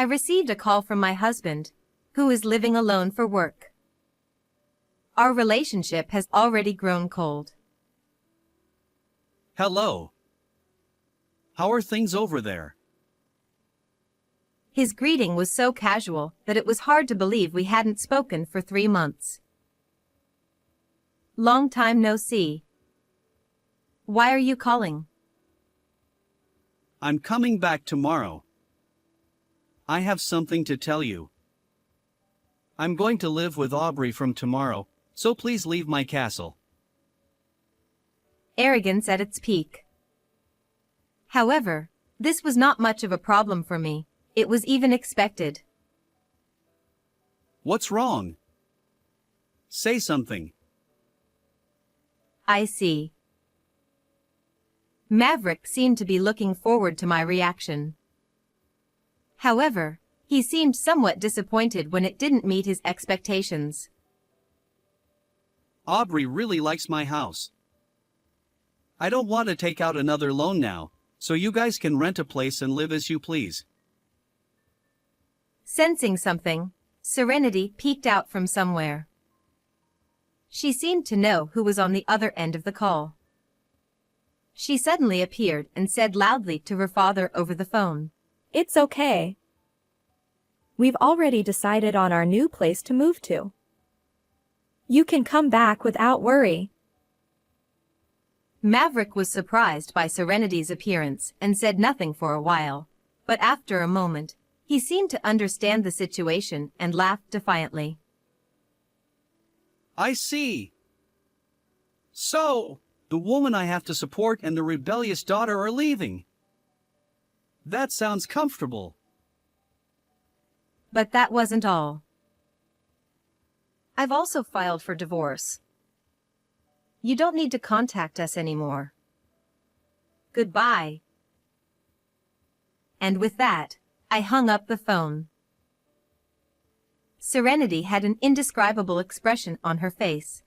I received a call from my husband, who is living alone for work. Our relationship has already grown cold. Hello. How are things over there? His greeting was so casual that it was hard to believe we hadn't spoken for 3 months. Long time no see. Why are you calling? I'm coming back tomorrow. I have something to tell you. I'm going to live with Aubrey from tomorrow, so please leave my castle. Arrogance at its peak. However, this was not much of a problem for me. It was even expected. What's wrong? Say something. I see. Maverick seemed to be looking forward to my reaction. However, he seemed somewhat disappointed when it didn't meet his expectations. Aubrey really likes my house. I don't want to take out another loan now, so you guys can rent a place and live as you please. Sensing something, Serenity peeked out from somewhere. She seemed to know who was on the other end of the call. She suddenly appeared and said loudly to her father over the phone, "It's okay. We've already decided on our new place to move to. You can come back without worry." Maverick was surprised by Serenity's appearance and said nothing for a while, but after a moment, he seemed to understand the situation and laughed defiantly. I see. So, the woman I have to support and the rebellious daughter are leaving. That sounds comfortable. But that wasn't all. I've also filed for divorce. You don't need to contact us anymore. Goodbye. And with that, I hung up the phone. Serenity had an indescribable expression on her face.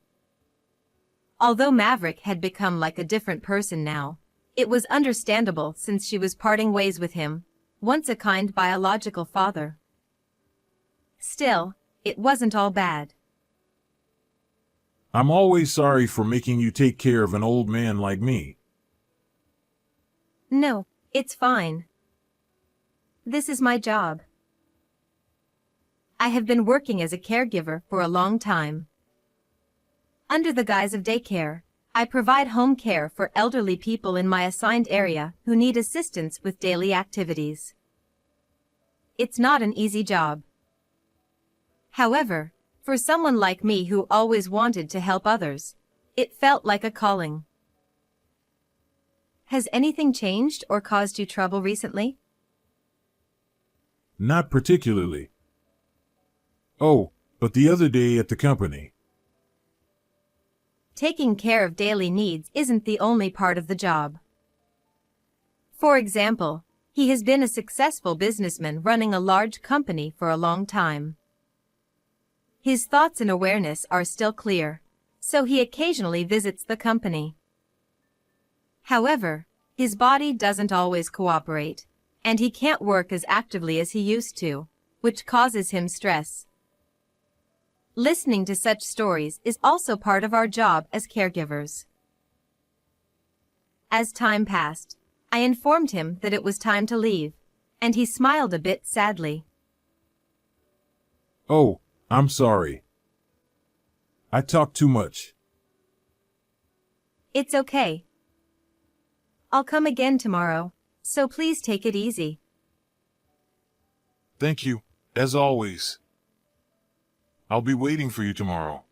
Although Maverick had become like a different person now, it was understandable since she was parting ways with him, once a kind biological father. Still, it wasn't all bad. I'm always sorry for making you take care of an old man like me. No, it's fine. This is my job. I have been working as a caregiver for a long time. Under the guise of daycare, I provide home care for elderly people in my assigned area who need assistance with daily activities. It's not an easy job. However, for someone like me who always wanted to help others, it felt like a calling. Has anything changed or caused you trouble recently? Not particularly. Oh, but the other day at the company. Taking care of daily needs isn't the only part of the job. For example, he has been a successful businessman running a large company for a long time. His thoughts and awareness are still clear, so he occasionally visits the company. However, his body doesn't always cooperate, and he can't work as actively as he used to, which causes him stress. Listening to such stories is also part of our job as caregivers. As time passed, I informed him that it was time to leave, and he smiled a bit sadly. Oh, I'm sorry. I talk too much. It's okay. I'll come again tomorrow, so please take it easy. Thank you, as always. I'll be waiting for you tomorrow.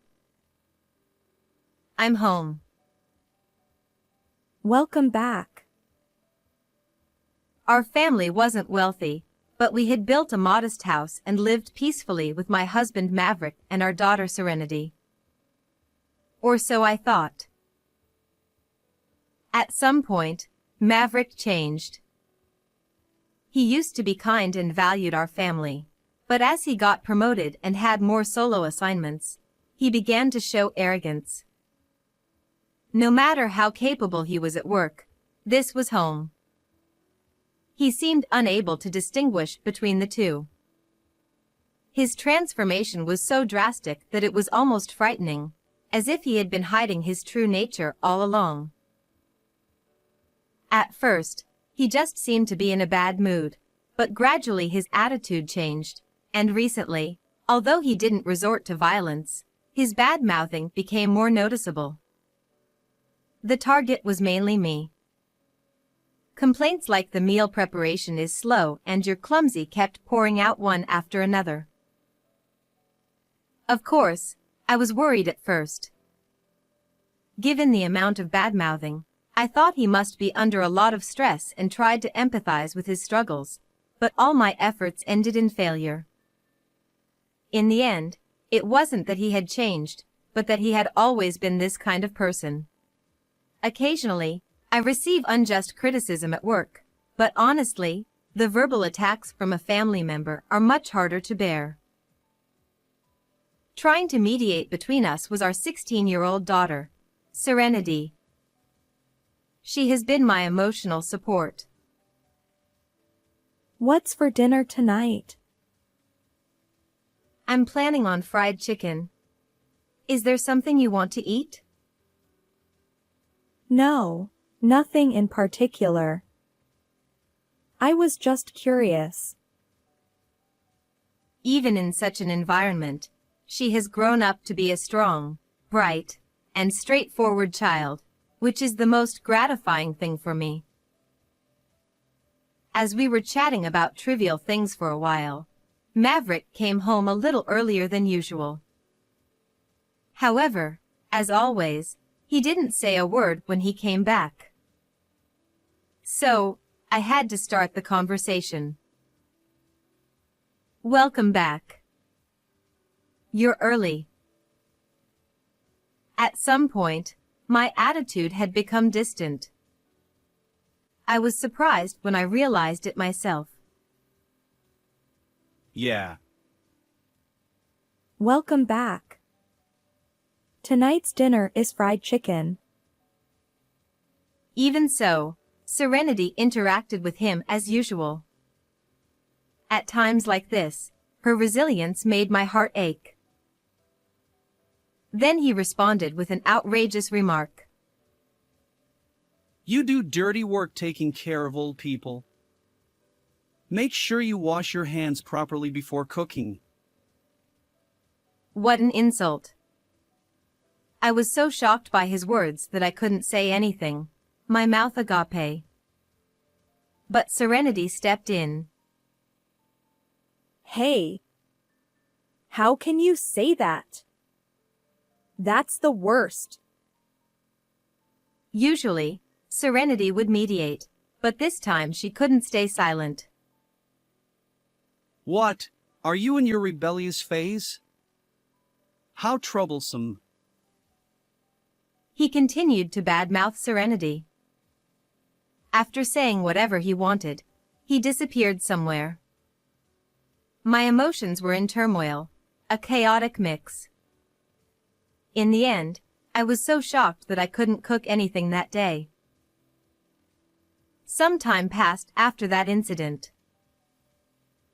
I'm home. Welcome back. Our family wasn't wealthy, but we had built a modest house and lived peacefully with my husband Maverick and our daughter Serenity. Or so I thought. At some point, Maverick changed. He used to be kind and valued our family, but as he got promoted and had more solo assignments, he began to show arrogance. No matter how capable he was at work, this was home. He seemed unable to distinguish between the two. His transformation was so drastic that it was almost frightening, as if he had been hiding his true nature all along. At first, he just seemed to be in a bad mood, but gradually his attitude changed, and recently, although he didn't resort to violence, his bad-mouthing became more noticeable. The target was mainly me. Complaints like the meal preparation is slow and you're clumsy kept pouring out one after another. Of course, I was worried at first. Given the amount of bad-mouthing, I thought he must be under a lot of stress and tried to empathize with his struggles, but all my efforts ended in failure. In the end, it wasn't that he had changed, but that he had always been this kind of person. Occasionally, I receive unjust criticism at work, but honestly, the verbal attacks from a family member are much harder to bear. Trying to mediate between us was our 16-year-old daughter, Serenity. She has been my emotional support. What's for dinner tonight? I'm planning on fried chicken. Is there something you want to eat? No, nothing in particular. I was just curious. Even in such an environment, she has grown up to be a strong, bright, and straightforward child, which is the most gratifying thing for me. As we were chatting about trivial things for a while, Maverick came home a little earlier than usual. However, as always, he didn't say a word when he came back. So, I had to start the conversation. Welcome back. You're early. At some point, my attitude had become distant. I was surprised when I realized it myself. Yeah. Welcome back. Tonight's dinner is fried chicken. Even so, Serenity interacted with him as usual. At times like this, her resilience made my heart ache. Then he responded with an outrageous remark. You do dirty work taking care of old people. Make sure you wash your hands properly before cooking. What an insult. I was so shocked by his words that I couldn't say anything, my mouth agape. But Serenity stepped in. Hey! How can you say that? That's the worst. Usually, Serenity would mediate, but this time she couldn't stay silent. What? Are you in your rebellious phase? How troublesome. He continued to badmouth Serenity. After saying whatever he wanted, he disappeared somewhere. My emotions were in turmoil, a chaotic mix. In the end, I was so shocked that I couldn't cook anything that day. Some time passed after that incident.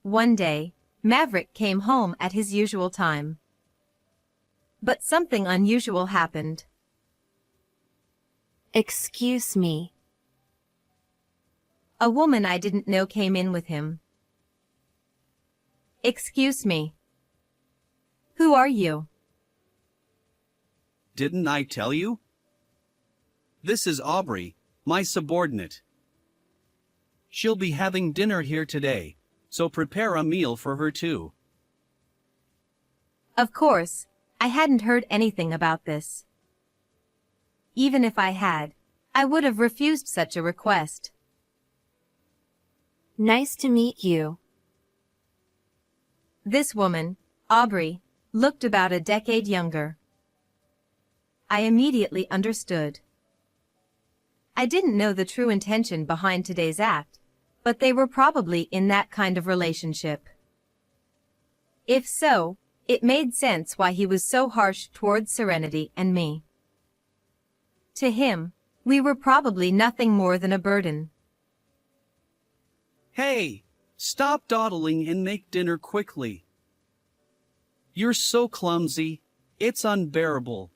One day, Maverick came home at his usual time. But something unusual happened. Excuse me. A woman I didn't know came in with him. Excuse me. Who are you? Didn't I tell you? This is Aubrey, my subordinate. She'll be having dinner here today, so prepare a meal for her too. Of course, I hadn't heard anything about this. Even if I had, I would have refused such a request. Nice to meet you. This woman, Aubrey, looked about a decade younger. I immediately understood. I didn't know the true intention behind today's act, but they were probably in that kind of relationship. If so, it made sense why he was so harsh towards Serenity and me. To him, we were probably nothing more than a burden. Hey, stop dawdling and make dinner quickly. You're so clumsy, it's unbearable.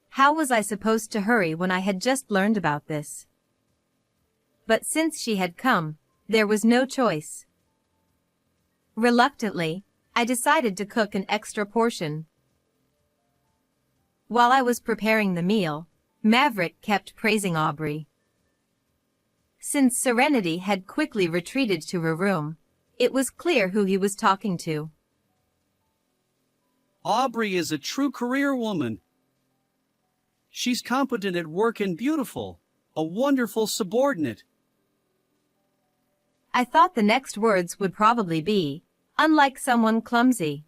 How was I supposed to hurry when I had just learned about this? But since she had come, there was no choice. Reluctantly, I decided to cook an extra portion. While I was preparing the meal, Maverick kept praising Aubrey. Since Serenity had quickly retreated to her room, it was clear who he was talking to. Aubrey is a true career woman. She's competent at work and beautiful, a wonderful subordinate. I thought the next words would probably be, unlike someone clumsy.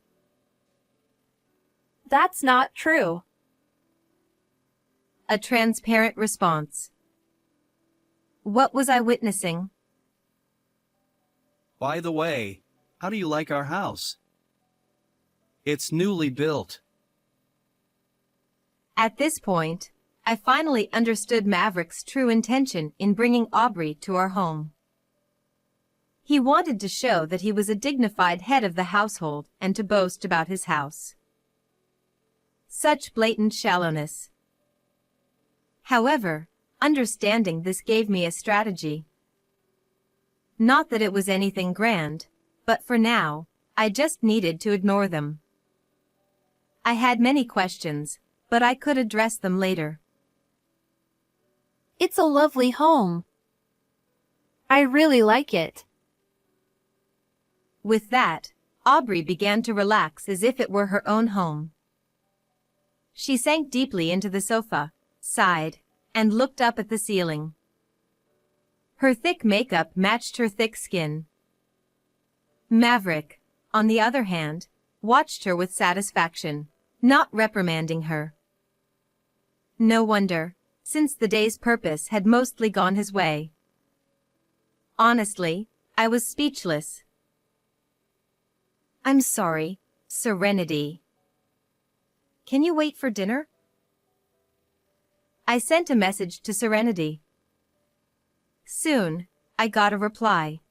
That's not true. A transparent response. What was I witnessing? By the way, how do you like our house? It's newly built. At this point, I finally understood Maverick's true intention in bringing Aubrey to our home. He wanted to show that he was a dignified head of the household and to boast about his house. Such blatant shallowness. However, understanding this gave me a strategy. Not that it was anything grand, but for now, I just needed to ignore them. I had many questions, but I could address them later. It's a lovely home. I really like it. With that, Aubrey began to relax as if it were her own home. She sank deeply into the sofa, sighed, and looked up at the ceiling. Her thick makeup matched her thick skin. Maverick, on the other hand, watched her with satisfaction, not reprimanding her. No wonder, since the day's purpose had mostly gone his way. Honestly, I was speechless. I'm sorry, Serenity. Can you wait for dinner? I sent a message to Serenity. Soon, I got a reply.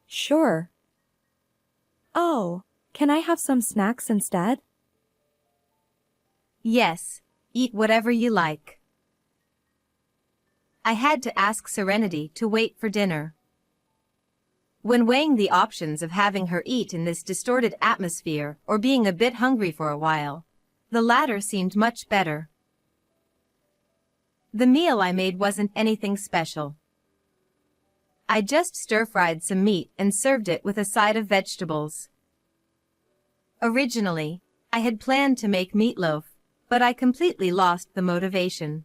Sure. Oh, can I have some snacks instead? Yes, eat whatever you like. I had to ask Serenity to wait for dinner. When weighing the options of having her eat in this distorted atmosphere or being a bit hungry for a while, the latter seemed much better. The meal I made wasn't anything special. I just stir-fried some meat and served it with a side of vegetables. Originally, I had planned to make meatloaf, but I completely lost the motivation.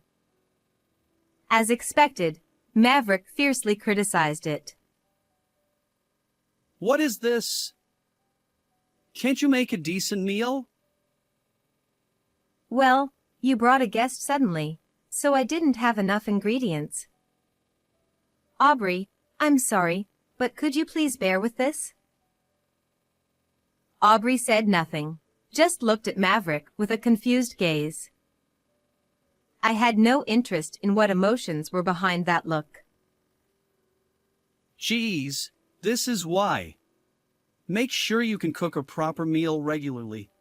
As expected, Maverick fiercely criticized it. What is this? Can't you make a decent meal? Well, you brought a guest suddenly, so I didn't have enough ingredients. Aubrey, I'm sorry, but could you please bear with this? Aubrey said nothing, just looked at Maverick with a confused gaze. I had no interest in what emotions were behind that look. Geez, this is why. Make sure you can cook a proper meal regularly.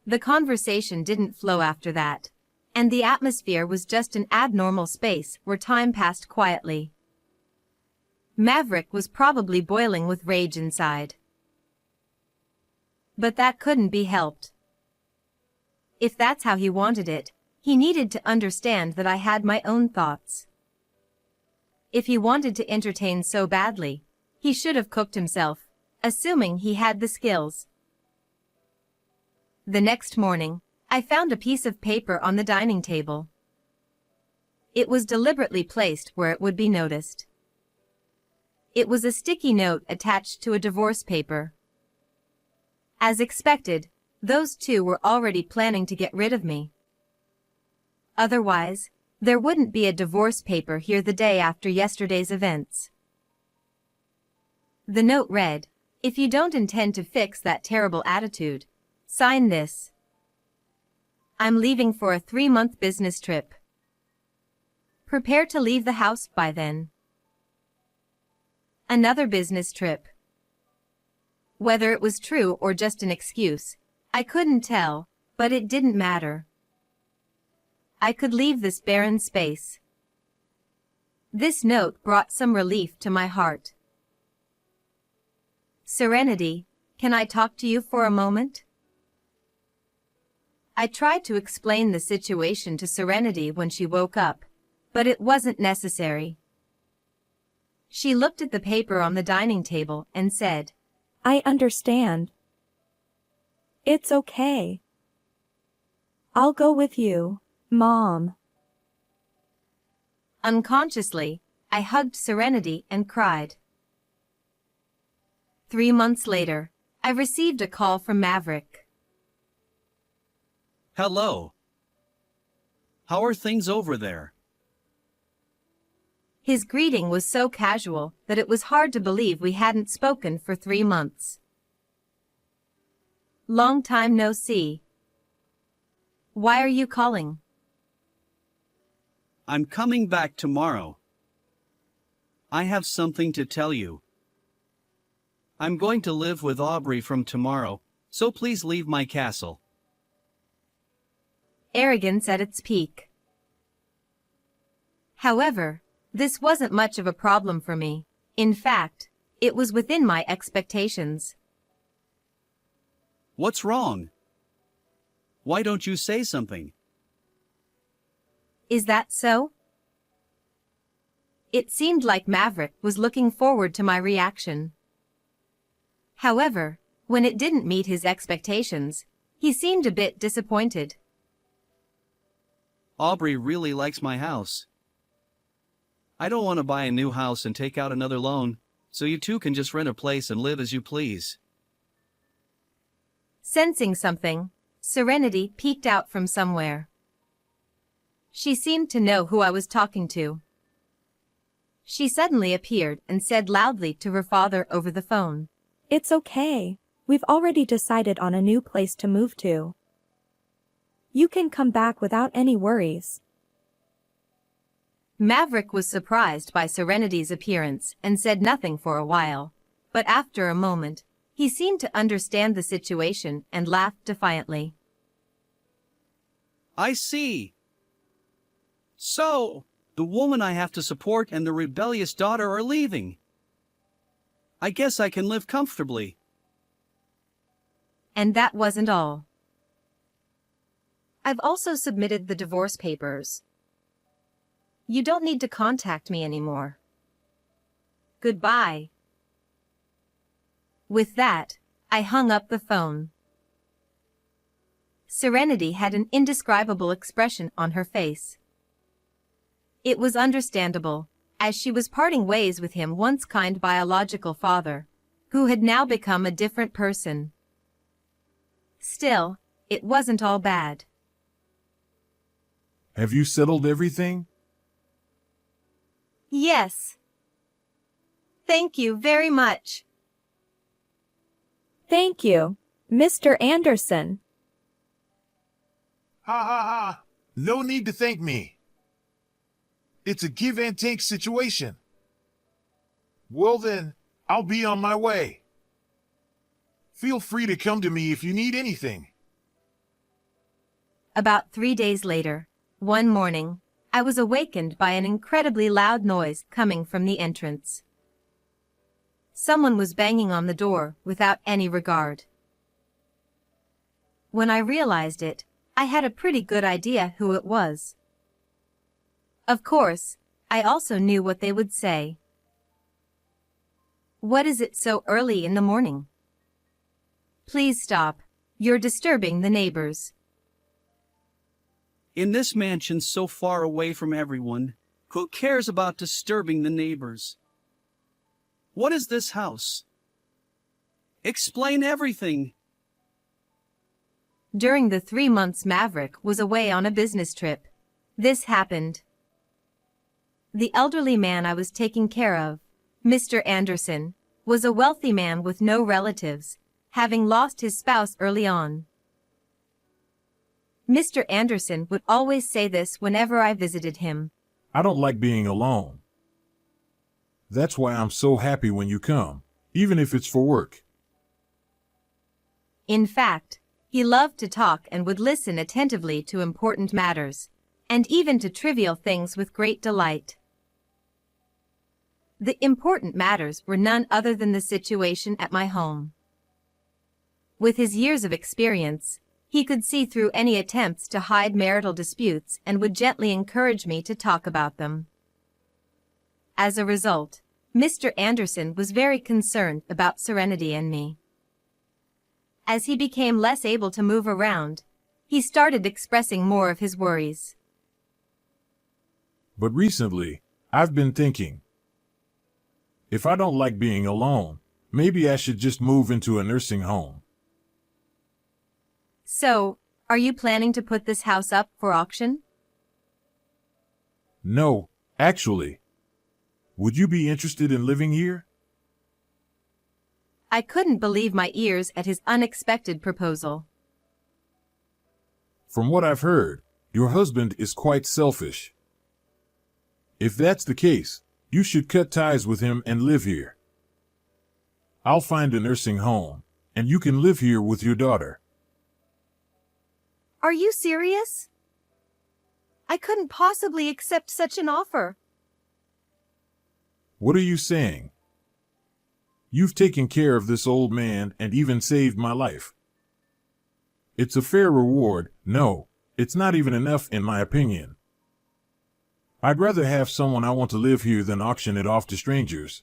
The conversation didn't flow after that, and the atmosphere was just an abnormal space where time passed quietly. Maverick was probably boiling with rage inside. But that couldn't be helped. If that's how he wanted it, he needed to understand that I had my own thoughts. If he wanted to entertain so badly, he should have cooked himself, assuming he had the skills. The next morning, I found a piece of paper on the dining table. It was deliberately placed where it would be noticed. It was a sticky note attached to a divorce paper. As expected, those two were already planning to get rid of me. Otherwise, there wouldn't be a divorce paper here the day after yesterday's events. The note read, "If you don't intend to fix that terrible attitude, sign this. I'm leaving for a 3-month business trip. Prepare to leave the house by then. Another business trip. Whether it was true or just an excuse, I couldn't tell, but it didn't matter. I could leave this barren space. This note brought some relief to my heart. Serenity, can I talk to you for a moment? I tried to explain the situation to Serenity when she woke up, but it wasn't necessary. She looked at the paper on the dining table and said, I understand. It's okay. I'll go with you, Mom. Unconsciously, I hugged Serenity and cried. 3 months later, I received a call from Maverick. Hello. How are things over there? His greeting was so casual that it was hard to believe we hadn't spoken for 3 months. Long time no see. Why are you calling? I'm coming back tomorrow. I have something to tell you. I'm going to live with Aubrey from tomorrow, so please leave my castle. Arrogance at its peak. However, this wasn't much of a problem for me. In fact, it was within my expectations. What's wrong? Why don't you say something? Is that so? It seemed like Maverick was looking forward to my reaction. However, when it didn't meet his expectations, he seemed a bit disappointed. Aubrey really likes my house. I don't want to buy a new house and take out another loan, so you two can just rent a place and live as you please. Sensing something, Serenity peeked out from somewhere. She seemed to know who I was talking to. She suddenly appeared and said loudly to her father over the phone, It's okay. We've already decided on a new place to move to. You can come back without any worries. Maverick was surprised by Serenity's appearance and said nothing for a while, but after a moment, he seemed to understand the situation and laughed defiantly. I see. So, the woman I have to support and the rebellious daughter are leaving. I guess I can live comfortably. And that wasn't all. I've also submitted the divorce papers. You don't need to contact me anymore. Goodbye. With that, I hung up the phone. Serenity had an indescribable expression on her face. It was understandable, as she was parting ways with him once kind biological father, who had now become a different person. Still, it wasn't all bad. Have you settled everything? Yes. Thank you very much. Thank you, Mr. Anderson. Ha ha ha! No need to thank me. It's a give and take situation. Well then, I'll be on my way. Feel free to come to me if you need anything. About 3 days later, one morning, I was awakened by an incredibly loud noise coming from the entrance. Someone was banging on the door without any regard. When I realized it, I had a pretty good idea who it was. Of course, I also knew what they would say. What is it so early in the morning? Please stop. You're disturbing the neighbors. In this mansion so far away from everyone, who cares about disturbing the neighbors? What is this house? Explain everything. During the 3 months Maverick was away on a business trip, this happened. The elderly man I was taking care of, Mr. Anderson, was a wealthy man with no relatives, having lost his spouse early on. Mr. Anderson would always say this whenever I visited him. I don't like being alone. That's why I'm so happy when you come, even if it's for work. In fact, he loved to talk and would listen attentively to important matters, and even to trivial things with great delight. The important matters were none other than the situation at my home. With his years of experience, he could see through any attempts to hide marital disputes and would gently encourage me to talk about them. As a result, Mr. Anderson was very concerned about Serenity and me. As he became less able to move around, he started expressing more of his worries. But recently, I've been thinking, if I don't like being alone, maybe I should just move into a nursing home. So, are you planning to put this house up for auction? No, actually. Would you be interested in living here? I couldn't believe my ears at his unexpected proposal. From what I've heard, your husband is quite selfish. If that's the case, you should cut ties with him and live here. I'll find a nursing home, and you can live here with your daughter. Are you serious? I couldn't possibly accept such an offer. What are you saying? You've taken care of this old man and even saved my life. It's a fair reward. No, it's not even enough in my opinion. I'd rather have someone I want to live here than auction it off to strangers.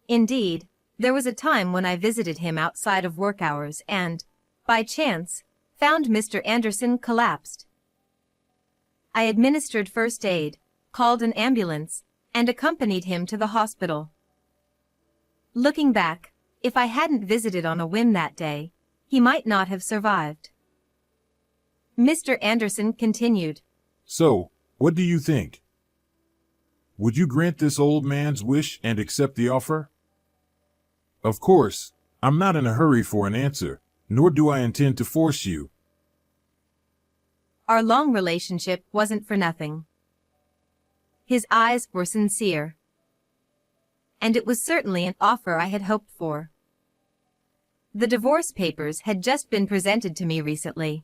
Indeed, there was a time when I visited him outside of work hours and, by chance, found Mr. Anderson collapsed. I administered first aid, called an ambulance, and accompanied him to the hospital. Looking back, if I hadn't visited on a whim that day, he might not have survived. Mr. Anderson continued. So, what do you think? Would you grant this old man's wish and accept the offer? Of course, I'm not in a hurry for an answer, nor do I intend to force you. Our long relationship wasn't for nothing. His eyes were sincere. And it was certainly an offer I had hoped for. The divorce papers had just been presented to me recently.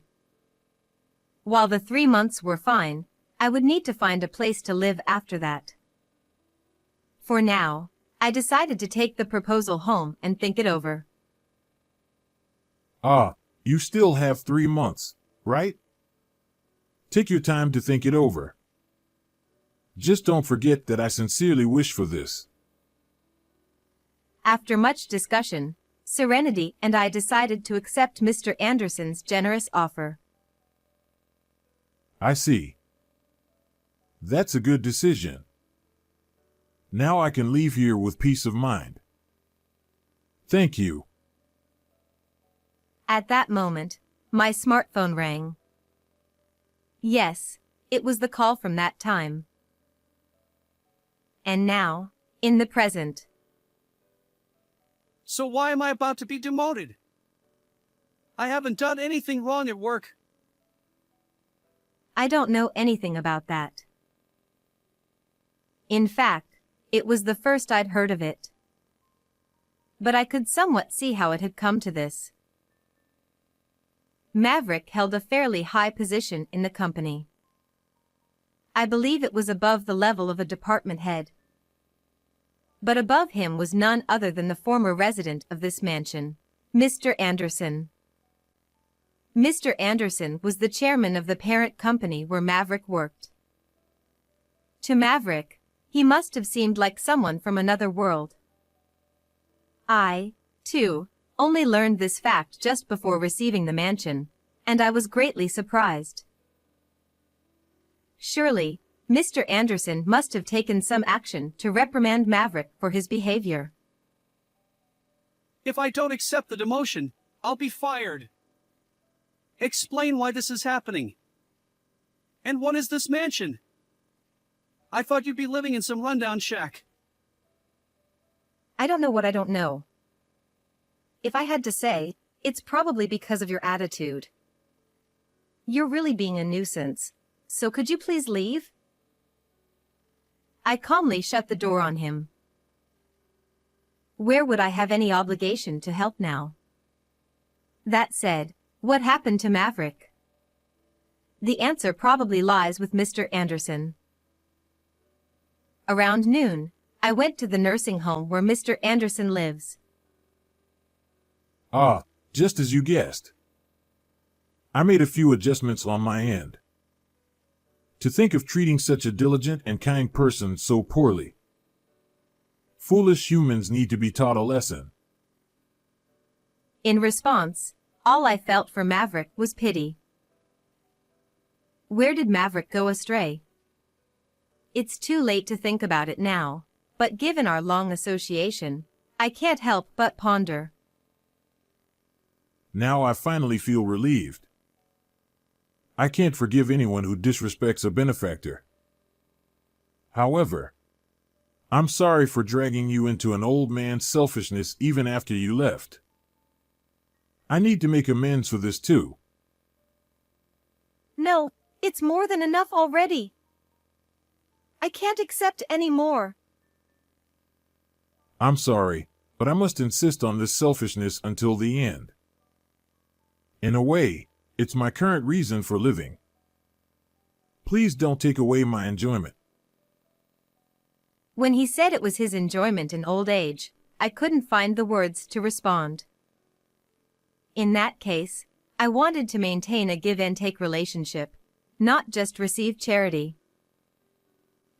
While the 3 months were fine, I would need to find a place to live after that. For now, I decided to take the proposal home and think it over. Ah, you still have 3 months, right? Take your time to think it over. Just don't forget that I sincerely wish for this. After much discussion, Serenity and I decided to accept Mr. Anderson's generous offer. I see. That's a good decision. Now I can leave here with peace of mind. Thank you. At that moment, my smartphone rang. Yes, it was the call from that time. And now, in the present. So why am I about to be demoted? I haven't done anything wrong at work. I don't know anything about that. In fact, it was the first I'd heard of it. But I could somewhat see how it had come to this. Maverick held a fairly high position in the company. I believe it was above the level of a department head. But above him was none other than the former resident of this mansion, Mr. Anderson. Mr. Anderson was the chairman of the parent company where Maverick worked. To Maverick, he must have seemed like someone from another world. I, too, only learned this fact just before receiving the mansion, and I was greatly surprised. Surely, Mr. Anderson must have taken some action to reprimand Maverick for his behavior. If I don't accept the demotion, I'll be fired. Explain why this is happening. And what is this mansion? I thought you'd be living in some rundown shack. I don't know what I don't know. If I had to say, it's probably because of your attitude. You're really being a nuisance, so could you please leave? I calmly shut the door on him. Where would I have any obligation to help now? That said, what happened to Maverick? The answer probably lies with Mr. Anderson. Around noon, I went to the nursing home where Mr. Anderson lives. Ah, just as you guessed. I made a few adjustments on my end. To think of treating such a diligent and kind person so poorly. Foolish humans need to be taught a lesson. In response, all I felt for Maverick was pity. Where did Maverick go astray? It's too late to think about it now, but given our long association, I can't help but ponder. Now I finally feel relieved. I can't forgive anyone who disrespects a benefactor. However, I'm sorry for dragging you into an old man's selfishness even after you left. I need to make amends for this too. No, it's more than enough already. I can't accept any more. I'm sorry, but I must insist on this selfishness until the end. In a way, it's my current reason for living. Please don't take away my enjoyment. When he said it was his enjoyment in old age, I couldn't find the words to respond. In that case, I wanted to maintain a give-and-take relationship, not just receive charity.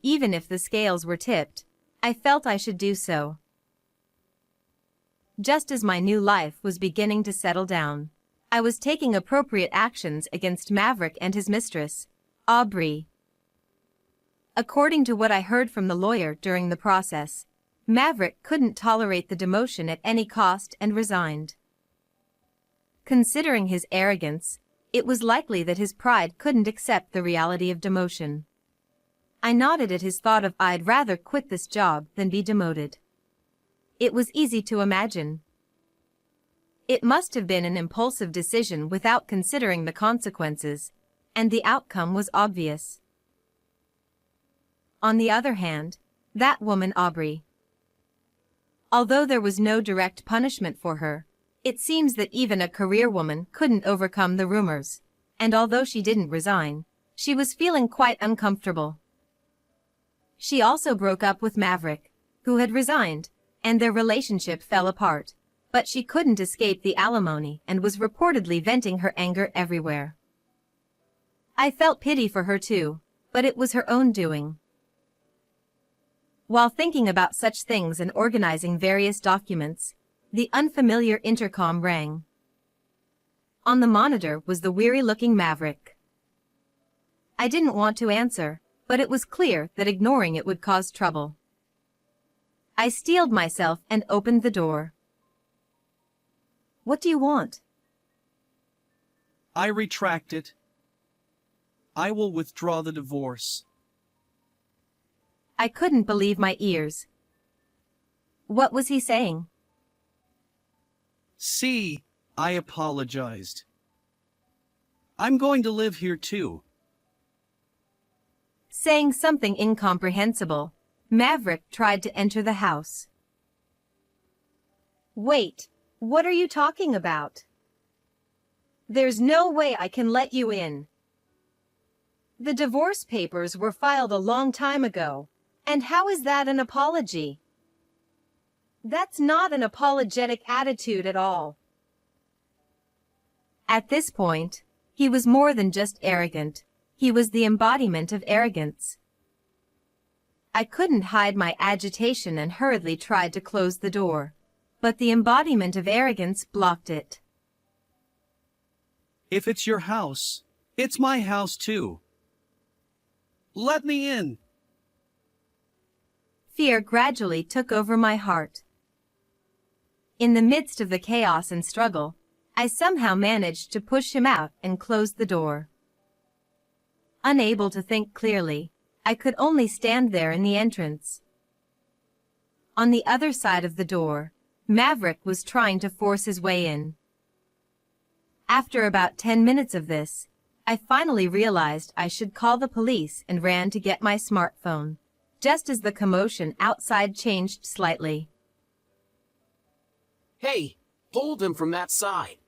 Even if the scales were tipped, I felt I should do so. Just as my new life was beginning to settle down, I was taking appropriate actions against Maverick and his mistress, Aubrey. According to what I heard from the lawyer during the process, Maverick couldn't tolerate the demotion at any cost and resigned. Considering his arrogance, it was likely that his pride couldn't accept the reality of demotion. I nodded at his thought of I'd rather quit this job than be demoted. It was easy to imagine. It must have been an impulsive decision without considering the consequences, and the outcome was obvious. On the other hand, that woman Aubrey. Although there was no direct punishment for her, it seems that even a career woman couldn't overcome the rumors, and although she didn't resign, she was feeling quite uncomfortable. She also broke up with Maverick, who had resigned, and their relationship fell apart, but she couldn't escape the alimony and was reportedly venting her anger everywhere. I felt pity for her too, but it was her own doing. While thinking about such things and organizing various documents, the unfamiliar intercom rang. On the monitor was the weary-looking Maverick. I didn't want to answer, but it was clear that ignoring it would cause trouble. I steeled myself and opened the door. What do you want? I retract it. I will withdraw the divorce. I couldn't believe my ears. What was he saying? See, I apologized. I'm going to live here too. Saying something incomprehensible, Maverick tried to enter the house. Wait, what are you talking about? There's no way I can let you in. The divorce papers were filed a long time ago, and how is that an apology? That's not an apologetic attitude at all. At this point, he was more than just arrogant. He was the embodiment of arrogance. I couldn't hide my agitation and hurriedly tried to close the door, but the embodiment of arrogance blocked it. If it's your house, it's my house too. Let me in. Fear gradually took over my heart. In the midst of the chaos and struggle, I somehow managed to push him out and close the door. Unable to think clearly, I could only stand there in the entrance. On the other side of the door, Maverick was trying to force his way in. After about 10 minutes of this, I finally realized I should call the police and ran to get my smartphone, just as the commotion outside changed slightly. Hey, hold him from that side.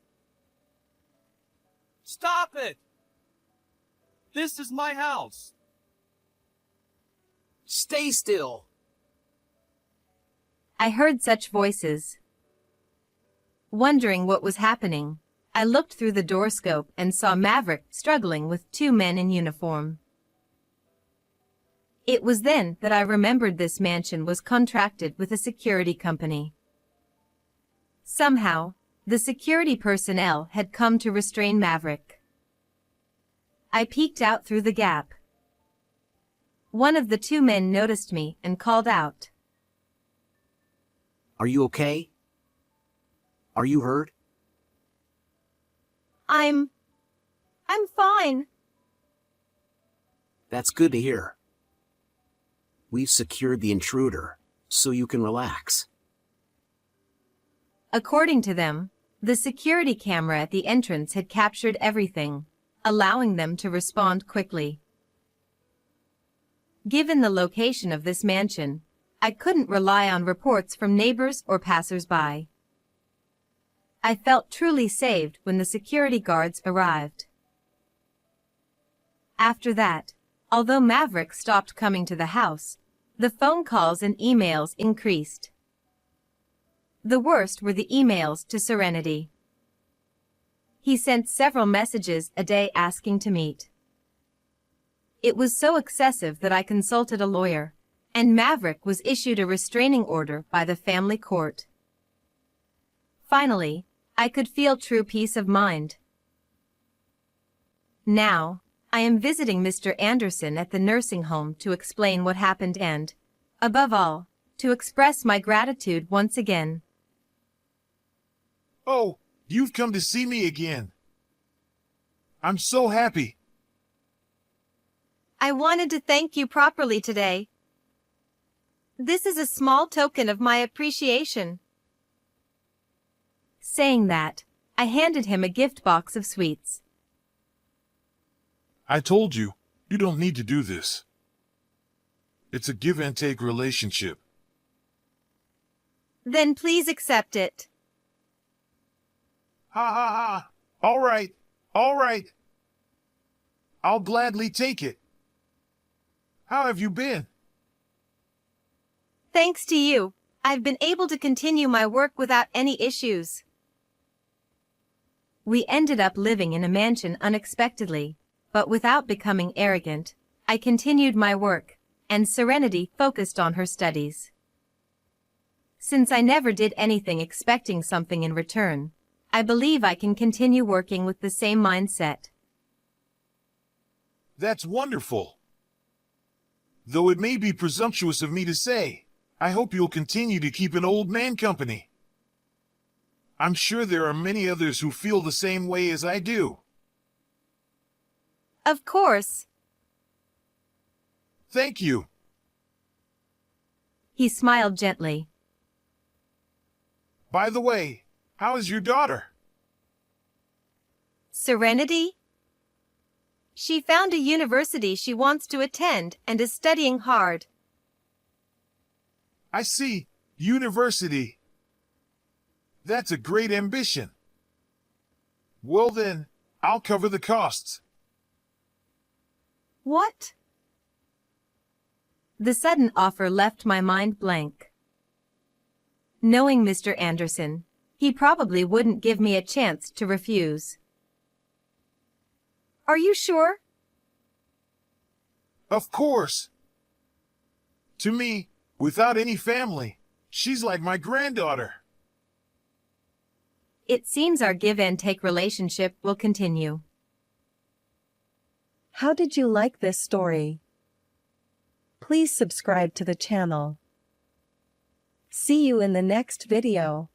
Stop it! This is my house. Stay still. I heard such voices. Wondering what was happening, I looked through the doorscope and saw Maverick struggling with two men in uniform. It was then that I remembered this mansion was contracted with a security company. Somehow, the security personnel had come to restrain Maverick. I peeked out through the gap. One of the two men noticed me and called out. Are you okay? Are you hurt? I'm fine. That's good to hear. We've secured the intruder, so you can relax. According to them, the security camera at the entrance had captured everything, allowing them to respond quickly. Given the location of this mansion, I couldn't rely on reports from neighbors or passers-by. I felt truly saved when the security guards arrived. After that, although Maverick stopped coming to the house, the phone calls and emails increased. The worst were the emails to Serenity. He sent several messages a day asking to meet. It was so excessive that I consulted a lawyer, and Maverick was issued a restraining order by the family court. Finally, I could feel true peace of mind. Now, I am visiting Mr. Anderson at the nursing home to explain what happened and, above all, to express my gratitude once again. Oh, you've come to see me again. I'm so happy. I wanted to thank you properly today. This is a small token of my appreciation. Saying that, I handed him a gift box of sweets. I told you, you don't need to do this. It's a give and take relationship. Then please accept it. Ha ha ha. All right, all right. I'll gladly take it. How have you been? Thanks to you, I've been able to continue my work without any issues. We ended up living in a mansion unexpectedly, but without becoming arrogant. I continued my work, and Serenity focused on her studies. Since I never did anything expecting something in return, I believe I can continue working with the same mindset. That's wonderful. Though it may be presumptuous of me to say, I hope you'll continue to keep an old man company. I'm sure there are many others who feel the same way as I do. Of course. Thank you. He smiled gently. By the way, how is your daughter? Serenity? She found a university she wants to attend and is studying hard. I see. University. That's a great ambition. Well then, I'll cover the costs. What? The sudden offer left my mind blank. Knowing Mr. Anderson, he probably wouldn't give me a chance to refuse. Are you sure? Of course. To me, without any family, she's like my granddaughter. It seems our give and take relationship will continue. How did you like this story? Please subscribe to the channel. See you in the next video.